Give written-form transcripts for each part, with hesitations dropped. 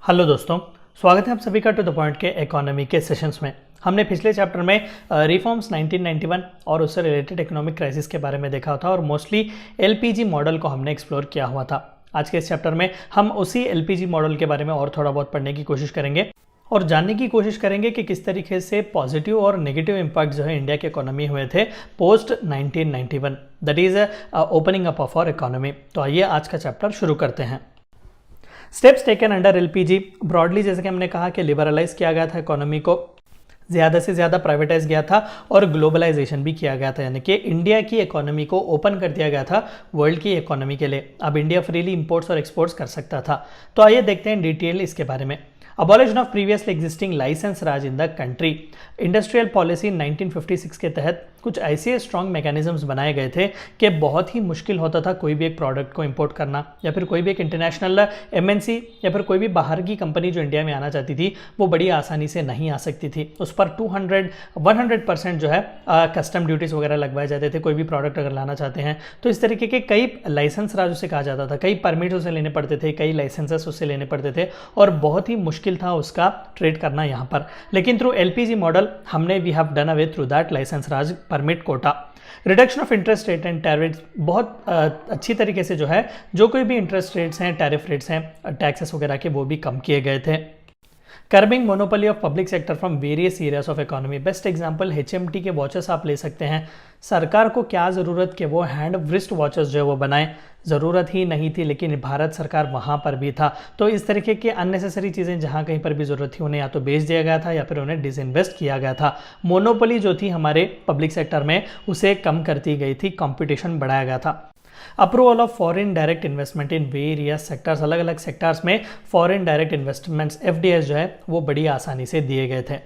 Hello दोस्तों, स्वागत है आप सभी का टू द पॉइंट के इकोनॉमी के सेशंस में। हमने पिछले चैप्टर में रिफॉर्म्स 1991 और उससे रिलेटेड इकोनॉमिक क्राइसिस के बारे में देखा था और मोस्टली एलपीजी मॉडल को हमने एक्सप्लोर किया हुआ था। आज के इस चैप्टर में हम उसी एलपीजी मॉडल के बारे में और थोड़ा बहुत पढ़ने की कोशिश करेंगे और जानने की कोशिश करेंगे कि किस तरीके से पॉजिटिव और नेगेटिव इम्पैक्ट जो है इंडिया के इकोनॉमी हुए थे post 1991, that is opening up of our economy. तो आइए आज का चैप्टर शुरू करते हैं। Steps taken under LPG, broadly जैसे कि हमने कहा कि लिबरलाइज किया गया था इकोनॉमी को, ज़्यादा से ज़्यादा प्राइवेटाइज किया था और ग्लोबलाइजेशन भी किया गया था, यानी कि इंडिया की इकोनॉमी को ओपन कर दिया गया था वर्ल्ड की इकोनॉमी के लिए। अब इंडिया फ्रीली इंपोर्ट्स और एक्सपोर्ट्स कर सकता था। तो आइए देखते हैं डिटेल इसके बारे में। Abolition of previously existing licence raj in the country, industrial policy 1956 के तहत कुछ ऐसे स्ट्रॉन्ग मैकेनिज्म्स बनाए गए थे कि बहुत ही मुश्किल होता था कोई भी एक प्रोडक्ट को इंपोर्ट करना, या फिर कोई भी एक इंटरनेशनल एमएनसी या फिर कोई भी बाहर की कंपनी जो इंडिया में आना चाहती थी वो बड़ी आसानी से नहीं आ सकती थी। उस पर 100% जो है कस्टम ड्यूटीज़ वगैरह लगवाए जाते थे कोई भी प्रोडक्ट अगर लाना चाहते हैं। तो इस तरीके के कई लाइसेंस राज उसे कहा जाता था, कई परमिट्स उसे लेने पड़ते थे, कई लाइसेंसेस उससे लेने पड़ते थे और बहुत ही मुश्किल था उसका ट्रेड करना यहाँ पर। लेकिन थ्रू एलपीजी मॉडल हमने we have done away through that licence raj permit quota. Reduction of interest rate and tariff, बहुत अच्छी तरीके से जो है जो कोई भी इंटरेस्ट रेट्स हैं, टैरिफ रेट्स हैं, टैक्सेस वगैरह के वो भी कम किए गए थे। Curbing monopoly of public sector from various areas of economy, best example HMT के वॉचेस आप ले सकते हैं। सरकार को क्या ज़रूरत कि वो हैंड व्रिस्ट वॉचेस जो है वो बनाएं, ज़रूरत ही नहीं थी, लेकिन भारत सरकार वहाँ पर भी था। तो इस तरीके के अननेसेसरी चीज़ें जहाँ कहीं पर भी ज़रूरत थी उन्हें या तो बेच दिया गया था या फिर उन्हें डिसइन्वेस्ट किया गया था। मोनोपोली जो थी हमारे पब्लिक सेक्टर में उसे कम करती गई थी, कंपटीशन बढ़ाया गया था। Approval of foreign direct investment in various sectors, अलग अलग सेक्टर्स में फॉरेन डायरेक्ट इन्वेस्टमेंट्स एफडीआई जो है वो बड़ी आसानी से दिए गए थे।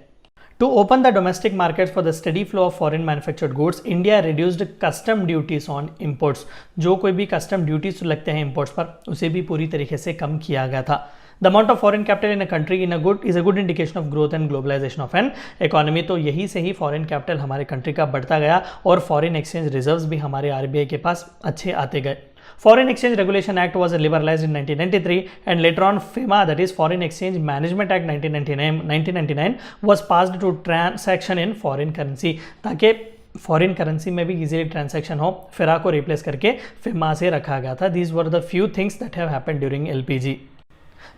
To open the domestic markets for the steady flow of foreign manufactured goods, India reduced custom duties on imports. जो कोई भी custom duties लगते हैं imports पर उसे भी पूरी तरीके से कम किया गया था। The amount of foreign capital in a country is a good indication of growth and globalization of an economy. तो यही से ही foreign capital हमारे country का बढ़ता गया और foreign exchange reserves भी हमारे आरबीआई के पास अच्छे आते गए। Foreign Exchange Regulation Act was liberalized in 1993 and later on FEMA, that is Foreign Exchange Management Act 1999 was passed to transaction in foreign currency, ताकि फॉरेन करेंसी में भी इजीली ट्रांजैक्शन हो। फिरा को रिप्लेस करके FEMA से रखा गया था। These were the few things that have happened during LPG.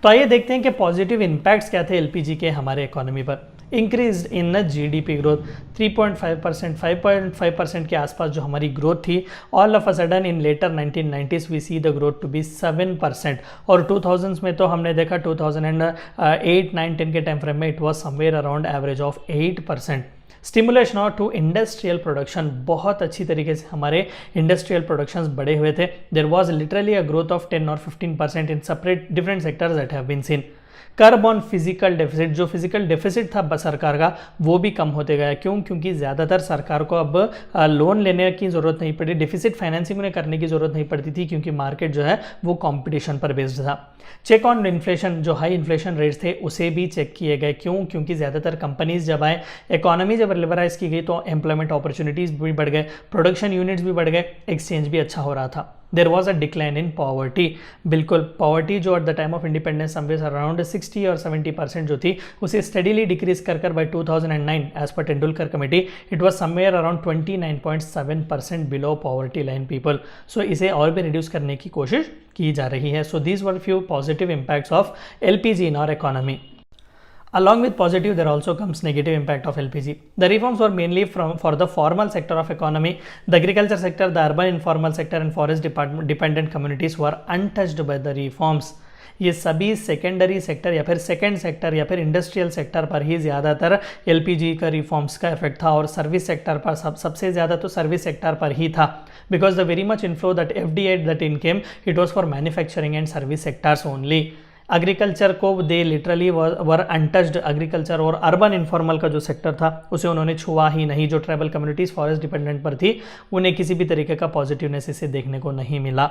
तो आइए देखते हैं कि पॉजिटिव इम्पैक्ट्स क्या थे एलपीजी के हमारे इकोनॉमी पर। इंक्रीज इन जीडीपी ग्रोथ 3.5%, 5.5% के आसपास जो हमारी ग्रोथ थी, all of a sudden in later 1990s we see the growth to be 7%। और 2000s में तो हमने देखा 2008, 9, 10 के टाइम फ्रेम में it was somewhere around average of 8%। Stimulation और टू इंडस्ट्रियल प्रोडक्शन, बहुत अच्छी तरीके से हमारे इंडस्ट्रियल प्रोडक्शंस बढ़े हुए थे। There was literally a growth of 10 और 15% in separate different sectors that have been seen. Curb on physical deficit, जो फिजिकल डेफिसिट था सरकार का वो भी कम होते गया। क्यों? क्योंकि ज़्यादातर सरकार को अब लोन लेने की ज़रूरत नहीं पड़ी, डिफिसिट फाइनेंसिंग उन्हें करने की ज़रूरत नहीं पड़ती थी क्योंकि मार्केट जो है वो कंपटीशन पर बेस्ड था। चेक ऑन इन्फ्लेशन, जो हाई इन्फ्लेशन रेट्स थे उसे भी चेक किए गए। क्यों? क्योंकि ज़्यादातर कंपनीज जब आए, इकोनॉमी जब लिबरलाइज की गई तो एम्प्लॉयमेंट अपॉर्चुनिटीज़ भी बढ़ गए, प्रोडक्शन यूनिट्स भी बढ़ गए, एक्सचेंज भी अच्छा हो रहा था। There was a decline in poverty, बिल्कुल पॉवर्टी जो at the time of independence somewhere around 60 और 70% जो थी उसे स्टडीली डिक्रीज कर by 2009 as per Tendulkar committee it was somewhere around 29.7% below poverty line people. So इसे और भी रिड्यूस करने की कोशिश की जा रही है। So these were few positive impacts of LPG in our economy. Along with positive, there also comes negative impact of LPG. The reforms were mainly for the formal sector of economy. The agriculture sector, the urban informal sector and forest dependent communities were untouched by the reforms. ये सभी secondary sector या फिर second sector या फिर industrial sector पर ही ज़्यादातर LPG का रिफॉर्म्स का इफेक्ट था और सर्विस सेक्टर पर सबसे ज़्यादा तो सर्विस सेक्टर पर ही था। Because the very much inflow that FDI that in came it was for manufacturing and service sectors only. Agriculture को they literally were untouched, agriculture और अर्बन इन्फॉर्मल का जो सेक्टर था उसे उन्होंने छुआ ही नहीं। जो ट्राइबल कम्युनिटीज़ फॉरेस्ट डिपेंडेंट पर थी उन्हें किसी भी तरीके का पॉजिटिवनेस इसे देखने को नहीं मिला।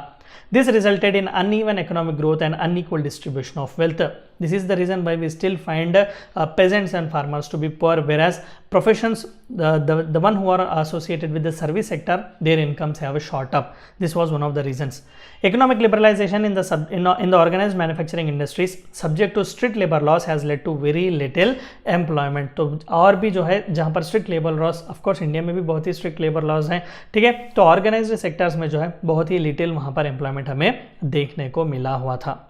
This resulted in uneven economic growth and unequal distribution of wealth. This is the reason why we still find peasants and farmers to be poor, whereas professions, the one who are associated with the service sector, their incomes have shot up. This was one of the reasons. Economic liberalization in the organized manufacturing industries subject to strict labor laws has led to very little employment. तो और भी जो है जहाँ पर strict labor laws, of course India में भी बहुत ही strict labor laws हैं, ठीक है, तो organized sectors में जो है बहुत ही little वहाँ पर employment हमें देखने को मिला हुआ था.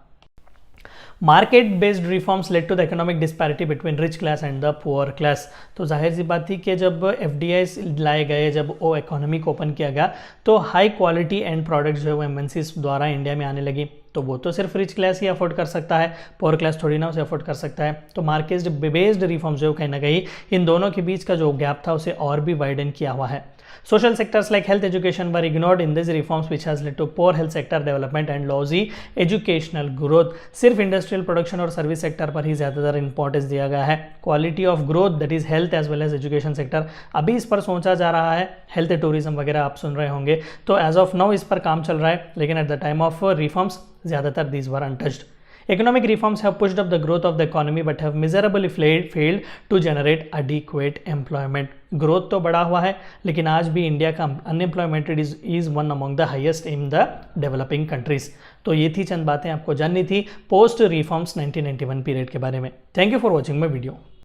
Market based reforms led to the economic disparity between rich class and the poor class. तो जाहिर सी बात थी कि जब एफडीआईस लाए गए, जब वो इकोनॉमी को ओपन किया गया, तो हाई क्वालिटी एंड प्रोडक्ट्स जो है वो एमएनसीज द्वारा इंडिया में आने लगी. तो वो तो सिर्फ रिच क्लास ही अफोर्ड कर सकता है, पुअर क्लास थोड़ी ना उसे अफोर्ड कर सकता है. तो मार्केट बेस्ड रिफॉर्म्स जो कहीं ना कहीं इन दोनों के बीच का जो गैप था उसे और भी वाइडन किया हुआ है. Social sectors like health education were ignored in these reforms, which has led to poor health sector development and lousy educational growth. सिर्फ इंडस्ट्रियल प्रोडक्शन और सर्विस सेक्टर पर ही ज़्यादातर इंपॉर्टेंस दिया गया है. Quality of growth that is health as well as education sector, अभी इस पर सोचा जा रहा है. हेल्थ टूरिज्म वगैरह आप सुन रहे होंगे, तो एज ऑफ नाउ इस पर काम चल रहा है, लेकिन at the time of reforms ज़्यादातर these were untouched. Economic reforms have pushed up the growth of the economy but have miserably failed to generate adequate employment. Growth तो बढ़ा हुआ है, लेकिन आज भी इंडिया का unemployment is one among the highest in the developing countries. तो ये थी चंद बातें आपको जाननी थी पोस्ट रिफॉर्म्स 1991 पीरियड के बारे में. Thank you for watching my video.